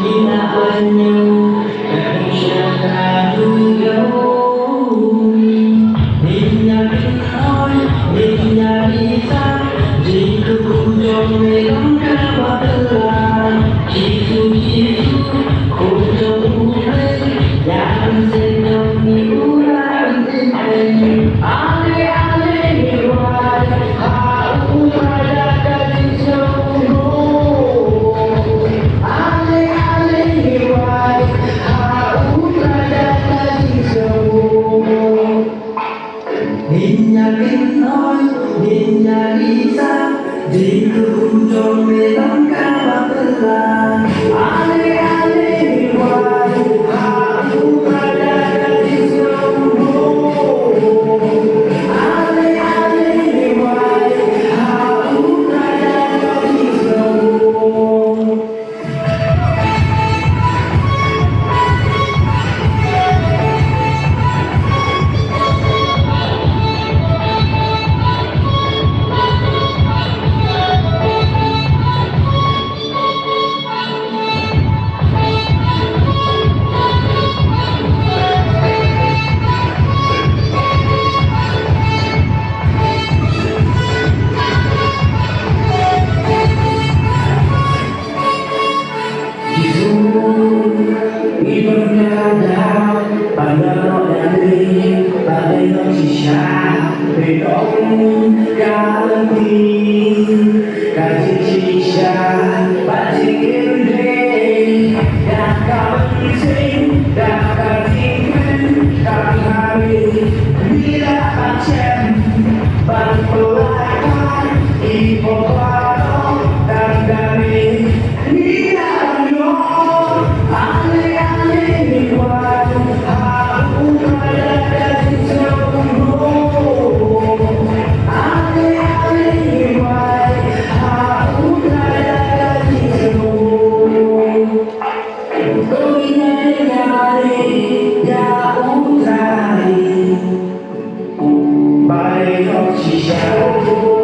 hinaan niyo Galing siya kalugaw Di niya Pinoy, di niya isa Di kujong merong kabatalan Jisu, Jisu, kujong ulay Yang senyum ni ulang tinay Ale, ale, niway Hau pada kasih sembuh Ale, ale, niway Hau pada kasih sembuh Niña Pinoy, niña Lisa Di kujong merong kabatalan Ale, ale, niway Hau pada kasih sembuh Ale, ale, niway Hau pada kasih sembuh Ibadah pada dari pada Indonesia bedong ganti kaji Indonesia pasti gede dah kami sing dah kajikan kami hari bila acem berpelakan ibu baru dan dari bila nyok ale ale niway hau pada kasih sembuh ale ale niway hau pada kasih sembuh Tuwing nangyari jauh dari Baik siya